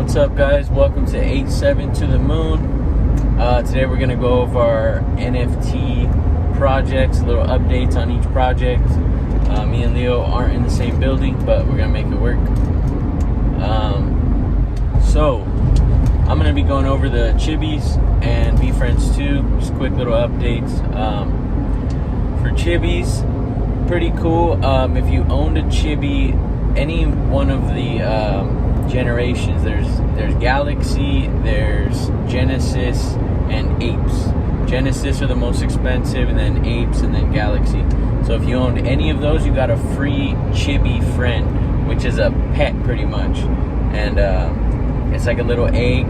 What's up, guys? Welcome to 8-7 to the moon. Today we're going to go over our NFT projects, little updates on each project. Me and Leo aren't in the same building, but we're going to make it work. So I'm going to be going over the Chibis and VeeFriends too. Just quick little updates. For Chibis, pretty cool. If you owned a Chibi, any one of the generations, there's Galaxy, there's Genesis, and Apes. Genesis are the most expensive, and then Apes, and then Galaxy. So if you owned any of those, you got a free Chibi friend, which is a pet pretty much. And it's like a little egg,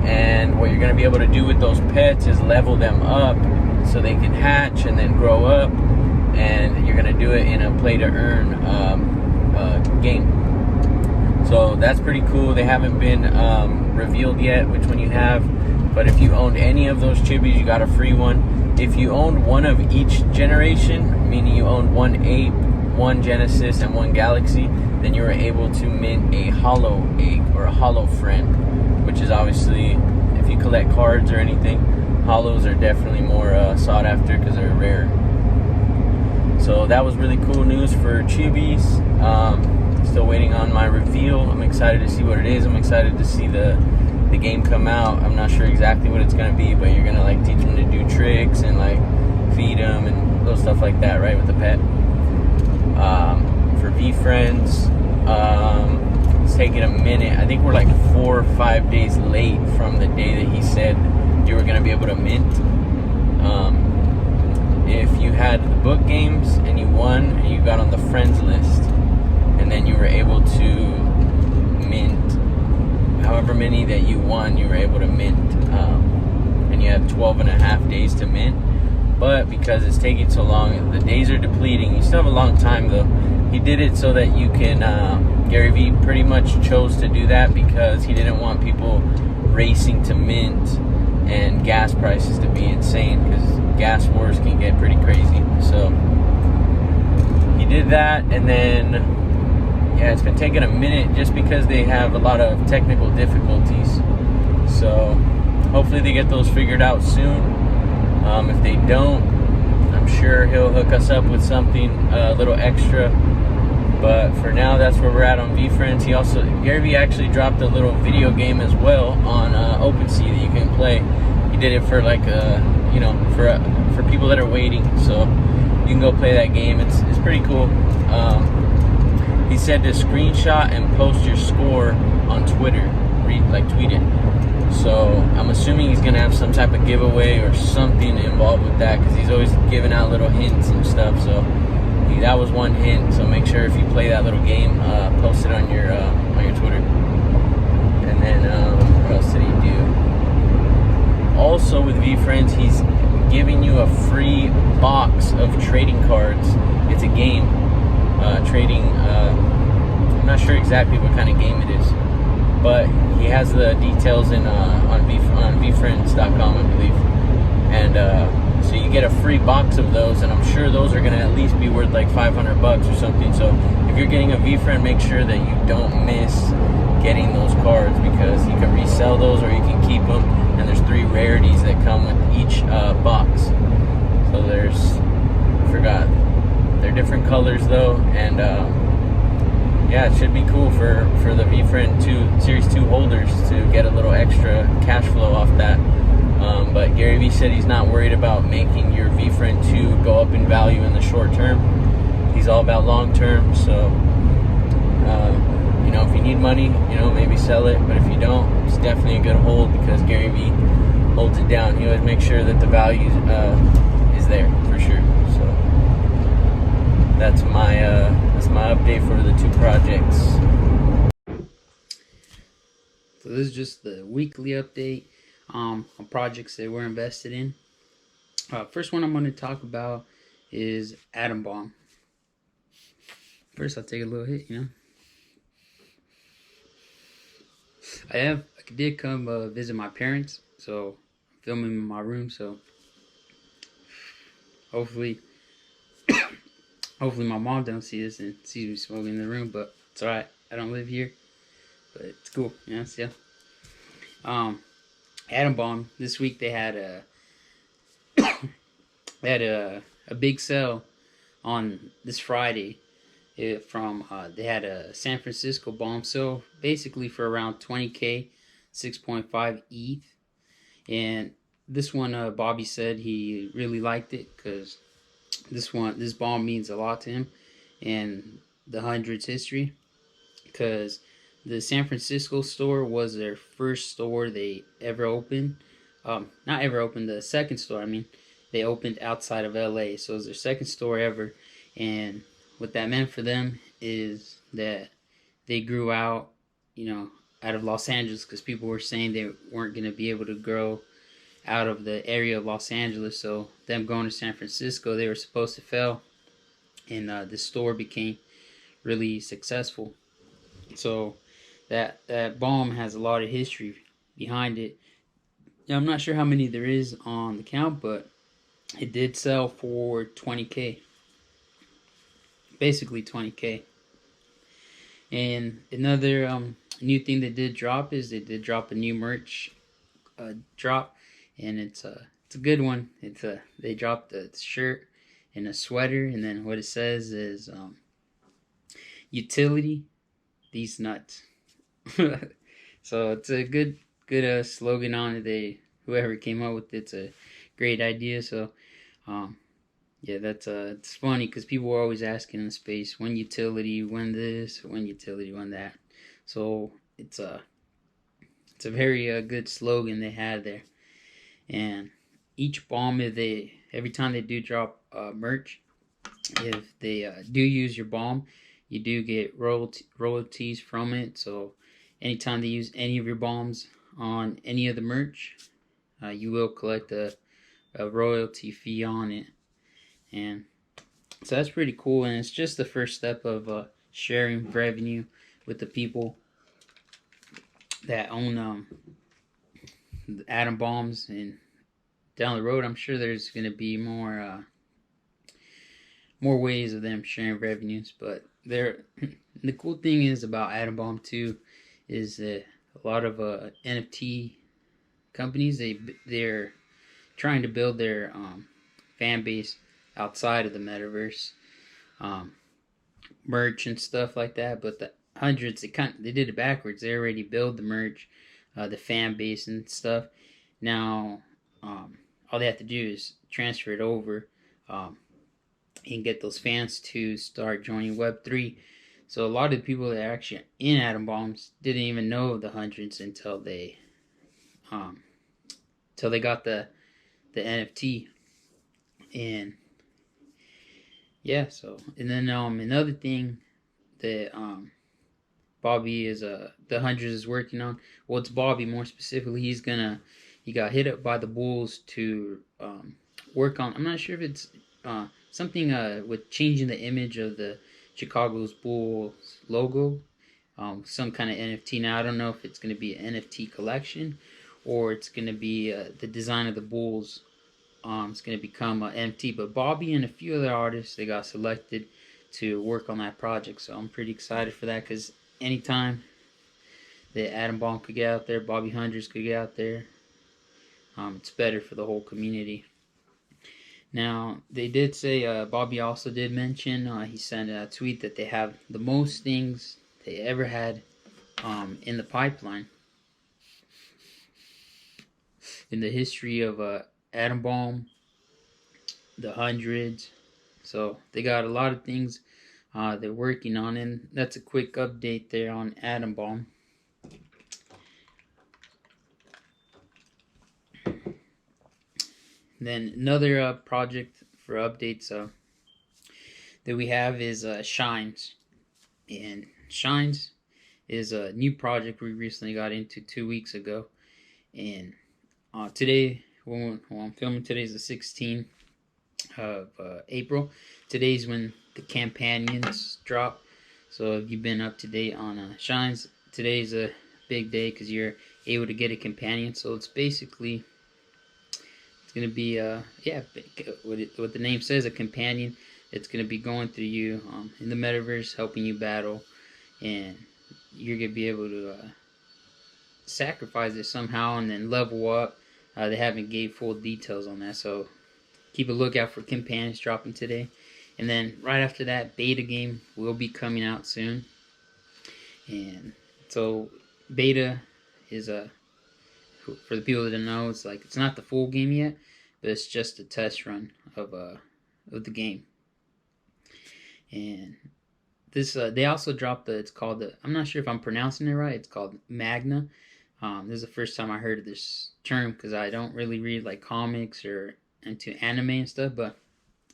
and what you're going to be able to do with those pets is level them up so they can hatch and then grow up, and you're going to do it in a play to earn game. So that's pretty cool. They haven't been revealed yet which one you have, but if you owned any of those Chibis, you got a free one. If you owned one of each generation, meaning you owned one Ape, one Genesis, and one Galaxy, then you were able to mint a hollow egg or a hollow friend, which is obviously, if you collect cards or anything, hollows are definitely more sought after because they're rare. So that was really cool news for Chibis. Still waiting on my reveal. I'm excited to see what it is. I'm excited to see the game come out. I'm not sure exactly what it's going to be, but you're going to like teach them to do tricks and like feed them and little stuff like that, right, with the pet. For VeeFriends, it's taking a minute. I think we're like 4 or 5 days late from the day that he said you were going to be able to mint. If you had the book games and you won and you got on the friends list, and then you were able to mint however many that you won, you were able to mint, and you have 12 and a half days to mint. But because it's taking so long, the days are depleting. You still have a long time though. He did it so that you can, Gary Vee pretty much chose to do that because he didn't want people racing to mint and gas prices to be insane, because gas wars can get pretty crazy. So he did that, and then yeah, it's been taking a minute just because they have a lot of technical difficulties. So hopefully they get those figured out soon. If they don't, I'm sure he'll hook us up with something a little extra. But for now, that's where we're at on VeeFriends. Gary Vee actually dropped a little video game as well on OpenSea that you can play. He did it for like for people that are waiting, so you can go play that game. It's pretty cool. He said to screenshot and post your score on Twitter, tweet it. So I'm assuming he's gonna have some type of giveaway or something involved with that, because he's always giving out little hints and stuff. So that was one hint. So make sure if you play that little game, post it on your Twitter. And then what else did he do? Also with VeeFriends, he's giving you a free box of trading cards. It's a game. Trading, I'm not sure exactly what kind of game it is, but he has the details on VeeFriends.com, I believe. And so you get a free box of those, and I'm sure those are going to at least be worth like $500 or something. So if you're getting a VeeFriend, make sure that you don't miss getting those cards, because you can resell those or you can keep them. And there's 3 rarities that come with each box. So they're different colors though, and yeah, it should be cool for the VeeFriend 2 Series 2 holders to get a little extra cash flow off that. But Gary Vee said he's not worried about making your VeeFriend 2 go up in value in the short term. He's all about long term. So if you need money, maybe sell it. But if you don't, it's definitely a good hold, because Gary Vee holds it down. He always makes sure that the value is there for sure. So that's my update for the 2 projects. So this is just the weekly update on projects that we're invested in. First one I'm going to talk about is Atom Bomb. First, I'll take a little hit, I did come visit my parents, so I'm filming in my room, so hopefully my mom don't see this and sees me smoking in the room, but it's alright, I don't live here. but it's cool. Yes, yeah. Um, Atom Bomb this week they had a big sale on this Friday. They had a San Francisco bomb sale basically for around 20K, 6.5 ETH, and this one Bobby said he really liked it because this bomb means a lot to him and the hundreds history, because the San Francisco store was their first store they ever opened. Not ever opened, the second store. I mean, they opened outside of LA, so it was their second store ever. And what that meant for them is that they grew out, out of Los Angeles, because people were saying they weren't going to be able to grow out of the area of Los Angeles. So them going to San Francisco, they were supposed to fail, and the store became really successful. So that bomb has a lot of history behind it. Now, I'm not sure how many there is on the count, but it did sell for 20K, basically 20K. And another new thing they did drop is they did drop a new merch drop, and it's a good one. They dropped a shirt and a sweater, and then what it says is utility these nuts. So it's a good slogan on it. Whoever came up with it's a great idea. So yeah, that's it's funny because people were always asking in space, when utility, when this, when utility, when that. So it's a very good slogan they had there. And each bomb, every time they do drop merch, if they do use your bomb, you do get royalties from it. So anytime they use any of your bombs on any of the merch, you will collect a royalty fee on it. And so that's pretty cool, and it's just the first step of sharing revenue with the people that own the atom bombs. And down the road, I'm sure there's going to be more ways of them sharing revenues. But the cool thing is about Atom Bomb 2 is that a lot of NFT companies, they're trying to build their fan base outside of the metaverse, merch and stuff like that. But the hundreds, they did it backwards. They already build the merch, the fan base and stuff. Now all they have to do is transfer it over and get those fans to start joining Web3. So a lot of the people that are actually in Atom Bombs didn't even know of the hundreds until they got the NFT. And yeah, so, and then another thing that Bobby is the hundreds is working on. Well, it's Bobby more specifically. He got hit up by the Bulls to work on. I'm not sure if it's something with changing the image of the Chicago's Bulls logo, some kind of NFT. Now I don't know if it's going to be an NFT collection or it's going to be the design of the Bulls. It's going to become an NFT. But Bobby and a few other artists, they got selected to work on that project. So I'm pretty excited for that, because anytime that Atom Bomb could get out there, Bobby Hundreds could get out there, it's better for the whole community. Now, they did say, Bobby also did mention, he sent a tweet that they have the most things they ever had in the pipeline in the history of Atom Bomb, the hundreds. So they got a lot of things they're working on, and that's a quick update there on Atom Bomb. Then another project for updates that we have is Shines. And Shines is a new project we recently got into 2 weeks ago. And today, when I'm filming, today is the 16th of April. Today's when the companions drop. So if you've been up to date on Shines, today's a big day because you're able to get a companion. So it's basically, it's going to be, what the name says, a companion. It's going to be going through you in the metaverse, helping you battle. And you're gonna be able to sacrifice it somehow and then level up. They haven't gave full details on that, so keep a lookout for companions dropping today. And then right after that, beta game will be coming out soon. And so beta is for the people that don't know, it's like it's not the full game yet, but it's just a test run of the game. And this they also dropped it's called I'm not sure if I'm pronouncing it right. It's called Magna. This is the first time I heard of this term because I don't really read like comics or into anime and stuff, but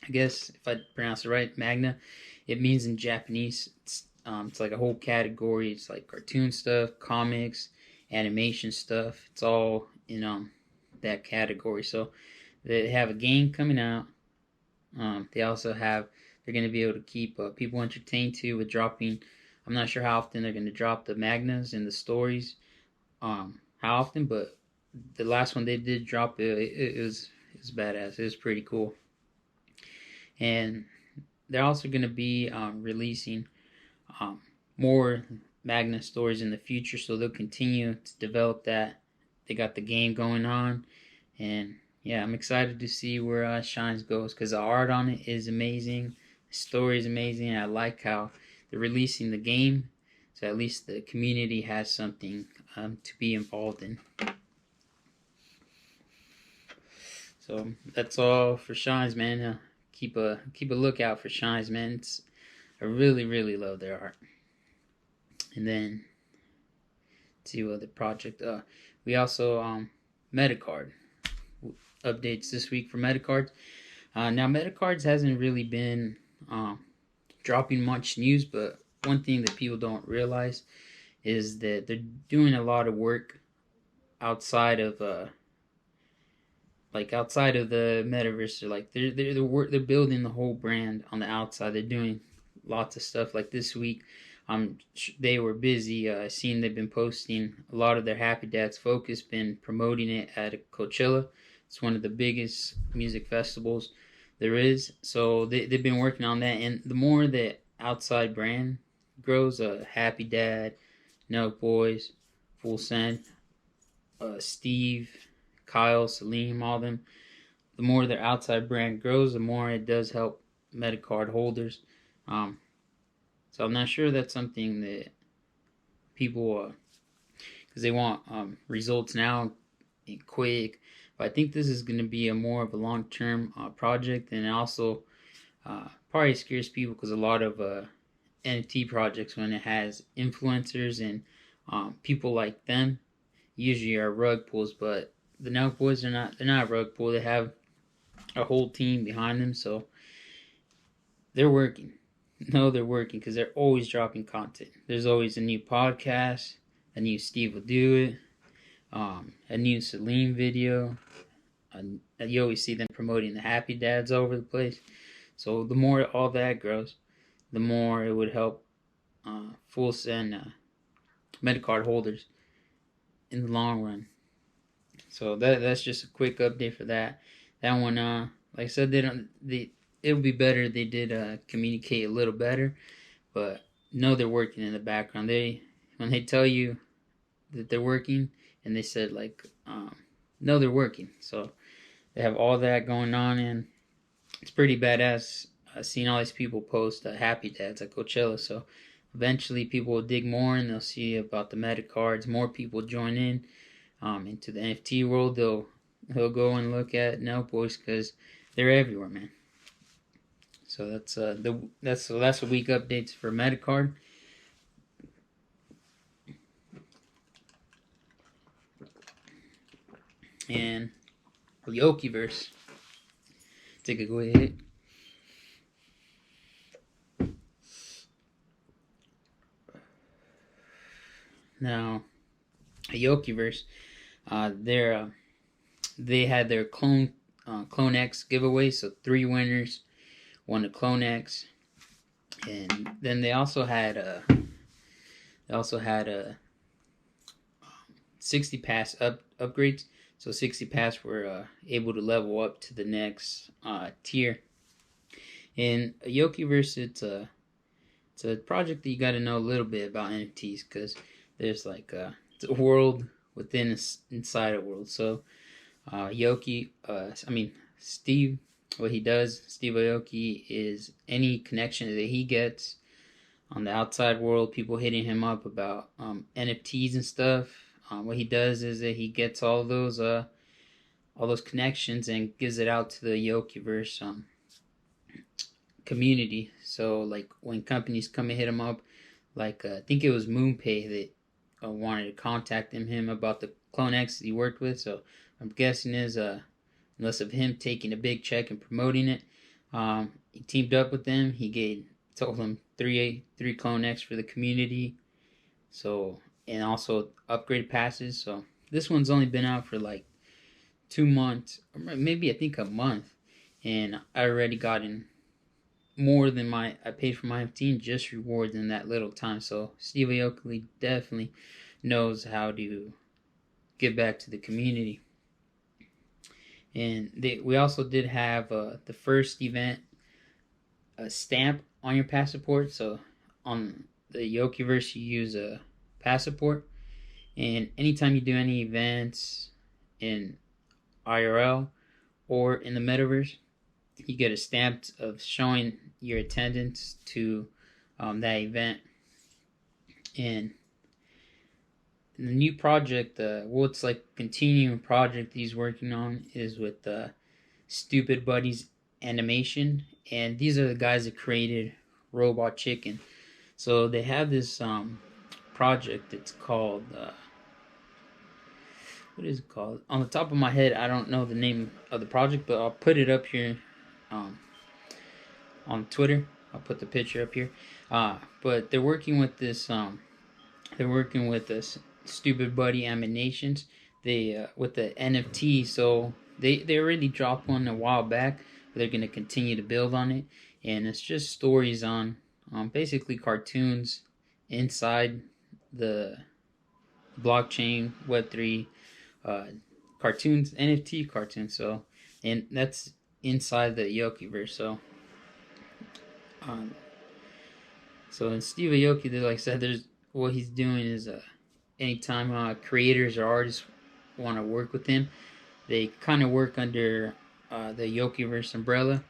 I guess if I pronounce it right, Magna, it means in Japanese, it's like a whole category. It's like cartoon stuff, comics, animation stuff. It's all in that category. So they have a game coming out. They also they're going to be able to keep people entertained too with dropping. I'm not sure how often they're going to drop the Magnas and the stories. How often, but the last one they did drop, it was badass. It was pretty cool. And they're also going to be releasing more Magna stories in the future, so they'll continue to develop that. They got the game going on, and yeah, I'm excited to see where Shines goes because the art on it is amazing, the story is amazing. I like how they're releasing the game, so at least the community has something to be involved in. So that's all for Shines, man. Keep a lookout for Shines, man. I really love their art. And then let's see what other project. We also Metacard updates this week for Metacards. Now Metacards hasn't really been dropping much news, but one thing that people don't realize is that they're doing a lot of work outside of the metaverse. They're building the whole brand on the outside. They're doing lots of stuff. Like this week, they were busy. Seeing they've been posting a lot of their Happy Dads Focus, been promoting it at Coachella. It's one of the biggest music festivals there is. So they've been working on that, and the more that outside brand grows, Happy Dad, Nelk Boys, Full Send, Steve, Kyle, Salim, all them, the more their outside brand grows, the more it does help Metacard holders. So I'm not sure that's something that people, because they want results now and quick, but I think this is going to be more of a long-term project, and it also probably scares people because a lot of NFT projects, when it has influencers and people like them, usually are rug pulls, but the Nelk Boys, they're not a rug pull. They have a whole team behind them, so they're working. No, they're working because they're always dropping content. There's always a new podcast, a new Steve Will Do It, a new Salim video. You always see them promoting the Happy Dads all over the place. So the more all that grows, the more it would help Full Send Metacard holders in the long run. So that's just a quick update for that. That one, like I said, it would be better if they did communicate a little better, but no, they're working in the background. When they tell you that they're working, and they said no, they're working. So they have all that going on, and it's pretty badass. I've seen all these people post Happy Dads at Coachella, so eventually people will dig more and they'll see about the Metacards. More people join in into the NFT world. They'll go and look at Nelk Boys because they're everywhere, man. So that's a week updates for Metacard. And Yokeyverse. Take a quick hit. Now, Yokeyverse, they had their Clone X giveaway, so 3 winners won a Clone X, and then they also had a 60 pass upgrades. So 60 pass were able to level up to the next tier. In Yokeyverse, it's a project that you got to know a little bit about NFTs, because there's like it's a world within inside a world. So Steve, what he does, Steve Aoki, is any connection that he gets on the outside world, people hitting him up about NFTs and stuff. What he does is that he gets all those connections and gives it out to the Yokeyverse community. So like when companies come and hit him up, like I think it was MoonPay that wanted to contact him about the Clone X that he worked with. So I'm guessing is unless of him taking a big check and promoting it, he teamed up with them. He told them three Clone X for the community. So, and also upgrade passes. So this one's only been out for like 2 months, or maybe I think a month, and I already gotten more than I paid for my NFT just rewards in that little time. So Steve Aoki definitely knows how to give back to the community. And we also did have the first event, a stamp on your passport. So on the Yokeyverse, you use a passport, and anytime you do any events in IRL or in the metaverse, you get a stamp of showing your attendance to that event. And the new project, it's like continuing project he's working on, is with Stupid Buddies Animation, and these are the guys that created Robot Chicken. So they have this project. It's called what is it called? On the top of my head, I don't know the name of the project, but I'll put it up here on Twitter. I'll put the picture up here. But they're working with this. They're working with this Stupid Buddy Animations. They with the NFT. So they already dropped one a while back. But they're gonna continue to build on it, and it's just stories on basically cartoons inside the blockchain Web3 cartoons, NFT cartoons. So, and that's inside the Yokeyverse. So in Steve Aoki, like I said, there's what he's doing is anytime creators or artists want to work with him, they kind of work under the Yokeyverse umbrella.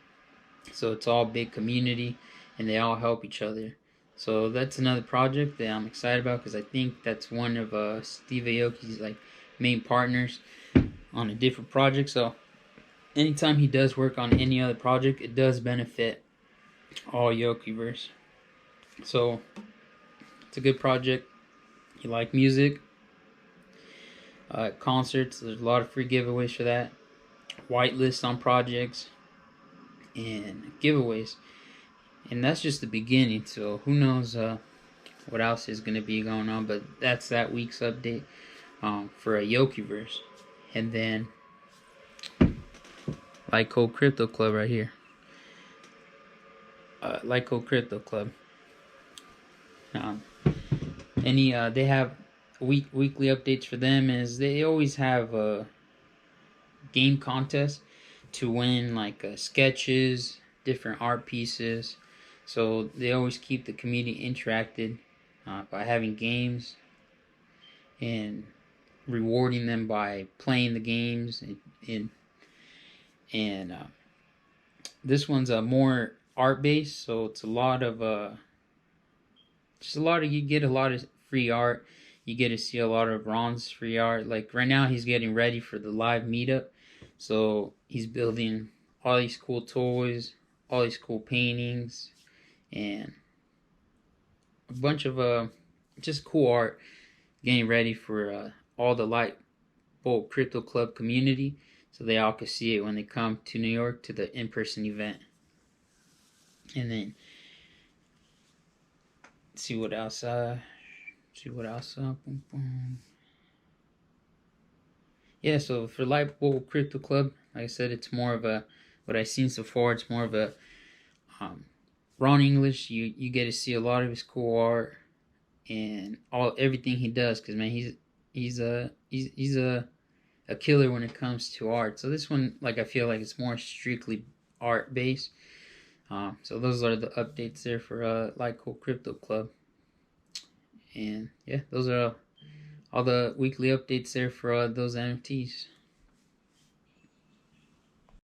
So it's all big community, and they all help each other. So that's another project that I'm excited about, because I think that's one of Steve Aoki's like main partners on a different project. So anytime he does work on any other project, it does benefit all Yokeyverse. So it's a good project. You like music, concerts, there's a lot of free giveaways for that, whitelists on projects, and giveaways. And that's just the beginning, so who knows what else is going to be going on. But that's that week's update for a Yokeyverse. And then Lyco Crypto Club right here. Lyco Crypto Club. They have weekly updates for them. Is they always have a game contest to win, like sketches, different art pieces. So they always keep the community interacted by having games and rewarding them by playing the games. And this one's more art based, so it's a lot of you get a lot of free art. You get to see a lot of Ron's free art. Like right now, he's getting ready for the live meetup, so he's building all these cool toys, all these cool paintings, and a bunch of just cool art, getting ready for all the Light Bulb Crypto Club community, so they all can see it when they come to New York to the in-person event. And then see what else. Yeah, so for Light Bulb Crypto Club, like I said, it's more of a, what I've seen so far, it's more of a Ron English. You get to see a lot of his cool art and everything he does, because man, he's a killer when it comes to art. So this one, like, I feel like it's more strictly art based. So those are the updates there for Like Cool Crypto Club. And yeah, those are all the weekly updates there for those NFTs.